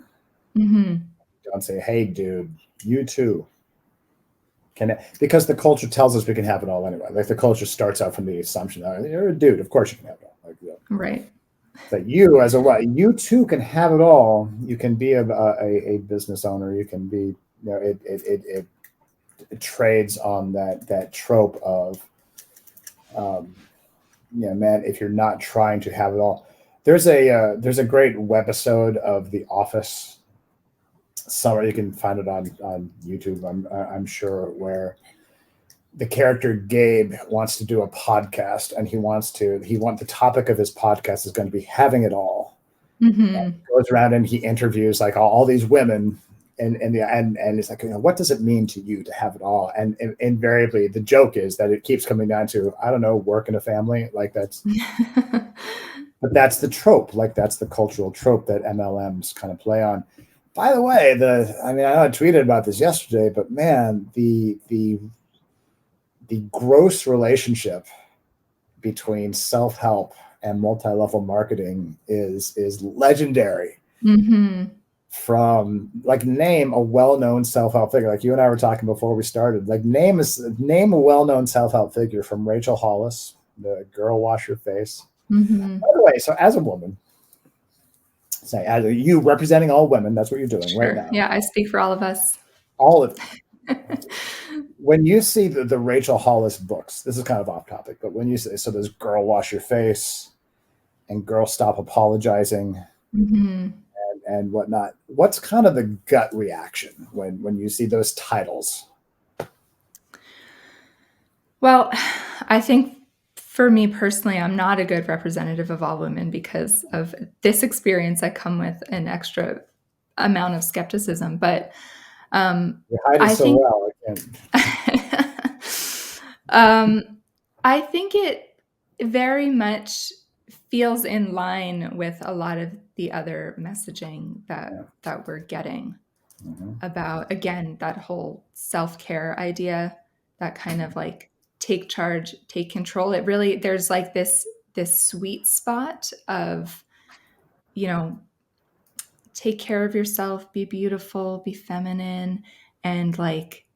Don't say, hey, dude, you too. Because the culture tells us we can have it all anyway. Like, the culture starts out from the assumption, you're a dude, of course you can have it all. Like, yeah. Right. That you, as a what, you too can have it all. You can be a business owner. You can be, it trades on that trope of, man, if you're not trying to have it all. There's a great webisode of The Office. Somewhere you can find it on YouTube, I'm sure, where the character Gabe wants to do a podcast, and the topic of his podcast is going to be having it all. And he goes around and he interviews like all these women, and it's like, what does it mean to you to have it all? And invariably the joke is that it keeps coming down to, I don't know, work in a family. Like but that's the trope. Like that's the cultural trope that MLMs kind of play on. By the way, I know I tweeted about this yesterday, but man, the gross relationship between self-help and multi-level marketing is legendary. From like, name a well-known self-help figure. Like you and I were talking before we started, like name a well-known self-help figure, from Rachel Hollis, the girl wash your face. By the way, so as a woman, as you representing all women, that's what you're doing right now. Yeah, I speak for all of us. All of when you see the Rachel Hollis books, this is kind of off topic, but when you say, so there's Girl Wash Your Face and Girl Stop Apologizing, and whatnot, what's kind of the gut reaction when you see those titles? Well, I think for me personally, I'm not a good representative of all women because of this experience. I come with an extra amount of skepticism, but you hide it so well. I think it very much feels in line with a lot of the other messaging that we're getting about, again, that whole self-care idea, that kind of like take charge, take control. It really, there's like this sweet spot of, take care of yourself, be beautiful, be feminine, and like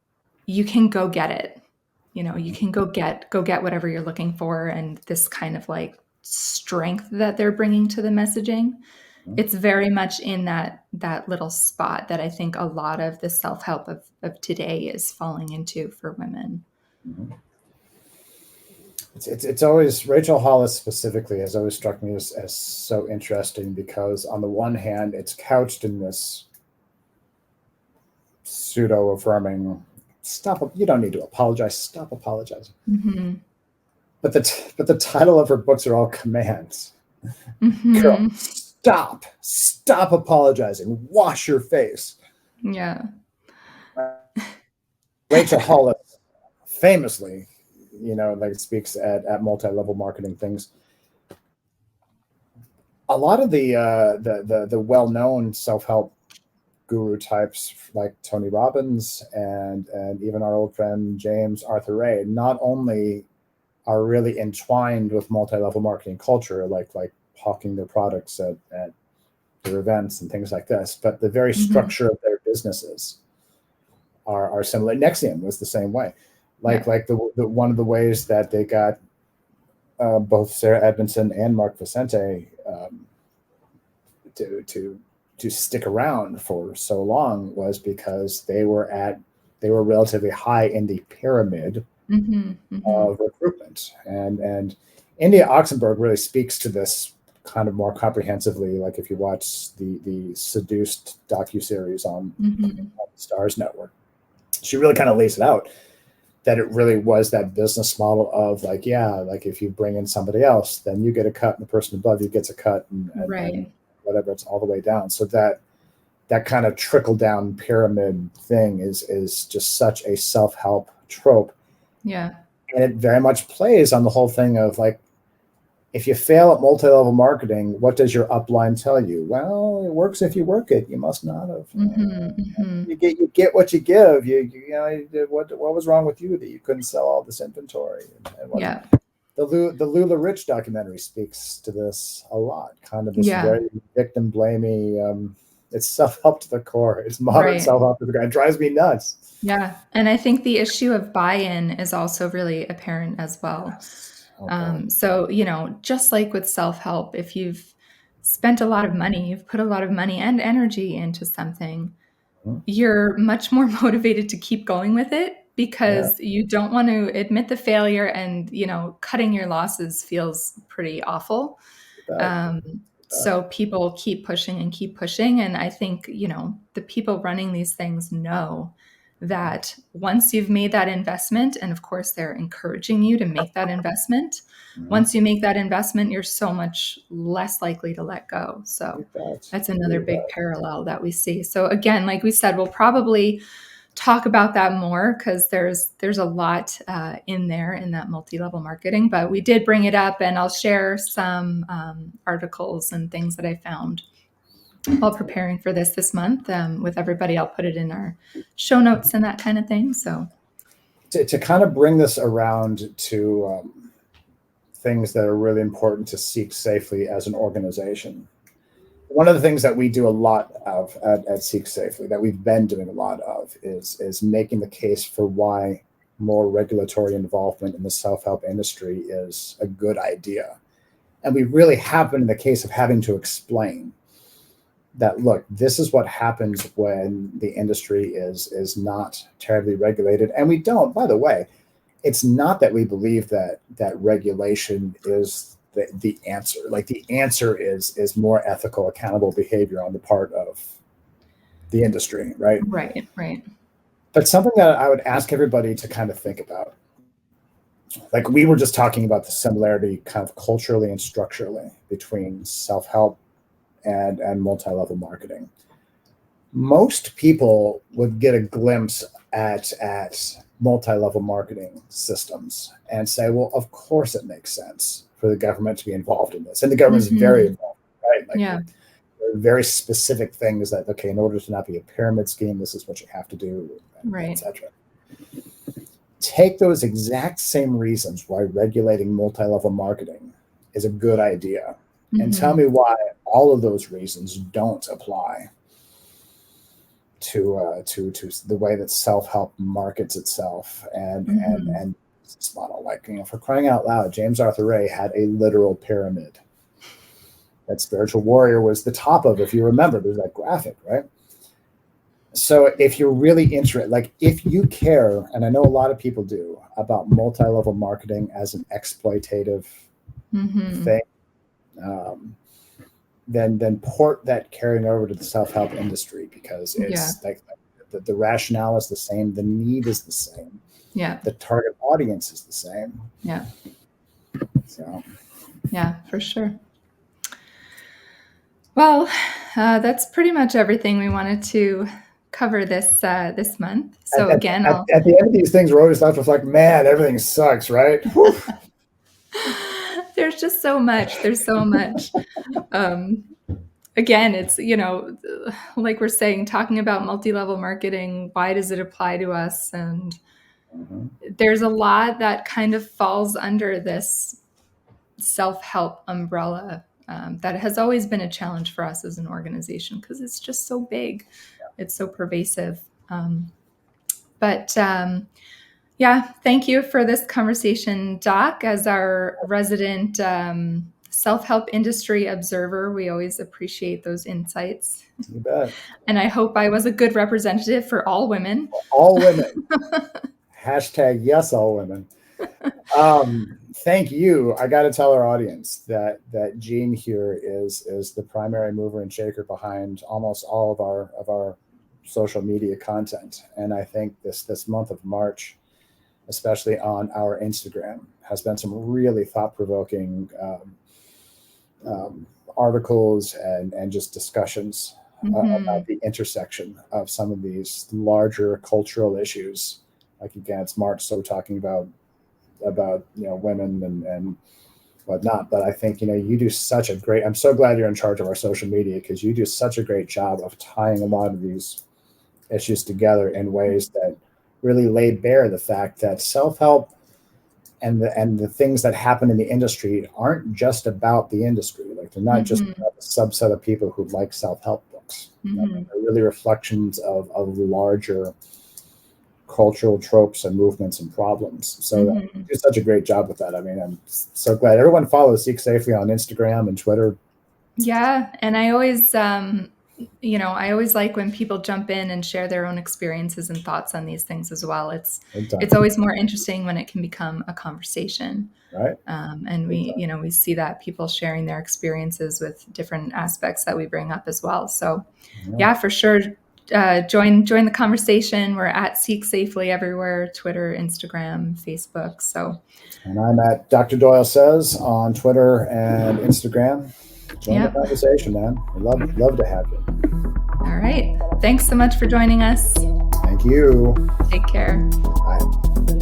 you can go get it. You can go get whatever you're looking for, and this kind of like strength that they're bringing to the messaging. It's very much in that little spot that I think a lot of the self-help of today is falling into for women. It's always, Rachel Hollis specifically has always struck me as so interesting, because on the one hand, it's couched in this pseudo affirming, you don't need to apologize, stop apologizing. But the title of her books are all commands. Girl, stop apologizing, wash your face. Yeah. Rachel Hollis famously, like speaks at multi-level marketing things. A lot of the well-known self-help guru types like Tony Robbins and even our old friend James Arthur Ray not only are really entwined with multi-level marketing culture, like hawking their products at their events and things like this, but the very structure of their businesses are similar. Nexium was the same way. Like the one of the ways that they got both Sarah Edmondson and Mark Vicente to stick around for so long was because they were relatively high in the pyramid of recruitment. And India Oxenberg really speaks to this kind of more comprehensively. Like if you watch the Seduced docuseries on the Stars Network, she really kind of lays it out, that it really was that business model of like, like if you bring in somebody else, then you get a cut and the person above you gets a cut and whatever, it's all the way down. So that kind of trickle down pyramid thing is just such a self-help trope. Yeah. And it very much plays on the whole thing of like, if you fail at multi-level marketing, what does your upline tell you? Well, it works if you work it. You must not have. You get what you give. What was wrong with you that you couldn't sell all this inventory? The Lula Rich documentary speaks to this a lot. Kind of this very victim blamey. It's self-help to the core. It's modern self-help to the core. It drives me nuts. Yeah, and I think the issue of buy-in is also really apparent as well. Yes. Okay. So, just like with self-help, if you've spent a lot of money, you've put a lot of money and energy into something, you're much more motivated to keep going with it because you don't want to admit the failure, and, cutting your losses feels pretty awful. So people keep pushing and keep pushing. And I think, the people running these things know that once you've made that investment, and of course they're encouraging you to make that investment, once you make that investment, you're so much less likely to let go. So that's another big parallel that we see. So again, like we said, we'll probably talk about that more because there's a lot in there in that multi-level marketing, but we did bring it up, and I'll share some articles and things that I found while preparing for this month with everybody. I'll put it in our show notes and that kind of thing. So to kind of bring this around to things that are really important to seek safely as an organization. One of the things that we do a lot of at Seek Safely, that we've been doing a lot of, is making the case for why more regulatory involvement in the self-help industry is a good idea. And we really have been in the case of having to explain that, look, this is what happens when the industry is not terribly regulated. And we don't, by the way, it's not that we believe that regulation is the answer. Like, the answer is more ethical, accountable behavior on the part of the industry, right? Right. But something that I would ask everybody to kind of think about, like we were just talking about the similarity kind of culturally and structurally between self-help and multi-level marketing. Most people would get a glimpse at multi-level marketing systems and say, well, of course it makes sense for the government to be involved in this. And the government is very involved, right? Like, there are very specific things that, okay, in order to not be a pyramid scheme, this is what you have to do, right, etc. Take those exact same reasons why regulating multi-level marketing is a good idea, and tell me why all of those reasons don't apply to the way that self-help markets itself and business model. Like, for crying out loud, James Arthur Ray had a literal pyramid that Spiritual Warrior was the top of. If you remember, there's that graphic, right? So if you're really interested, like if you care, and I know a lot of people do, about multi-level marketing as an exploitative thing, then port that carrying over to the self-help industry, because it's like the rationale is the same, the need is the same, the target audience is the same. So for sure. Well, that's pretty much everything we wanted to cover this month. So at the end of these things, we're always left with like, man, everything sucks, right? There's just so much. There's so much. Again, it's, like we're saying, talking about multi-level marketing, why does it apply to us? And there's a lot that kind of falls under this self-help umbrella that has always been a challenge for us as an organization because it's just so big. It's so pervasive. But thank you for this conversation, Doc. As our resident self-help industry observer, we always appreciate those insights. You bet. And I hope I was a good representative for all women. All women. Hashtag yes, all women. Thank you. I got to tell our audience that Jean here is the primary mover and shaker behind almost all of our social media content. And I think this month of March, especially on our Instagram, has been some really thought-provoking articles and just discussions about the intersection of some of these larger cultural issues. Like, again, it's March, so we're talking about women and whatnot. But I think, you do such a great, I'm so glad you're in charge of our social media, because you do such a great job of tying a lot of these issues together in ways that really lay bare the fact that self-help and the things that happen in the industry aren't just about the industry. Like, they're not just about a subset of people who like self-help books. They're really reflections of larger cultural tropes and movements and problems. So you do such a great job with that. I mean, I'm so glad everyone follows Seek Safely on Instagram and Twitter. Yeah. And I always, I always like when people jump in and share their own experiences and thoughts on these things as well. It's always more interesting when it can become a conversation. Right. And we see that people sharing their experiences with different aspects that we bring up as well. So yeah, for sure. join the conversation. We're at Seek Safely everywhere: Twitter, Instagram, Facebook. So, and I'm at Dr. Doyle Says on Twitter and Instagram. Join the conversation, man. We'd love to have you. All right. Thanks so much for joining us. Thank you. Take care. Bye.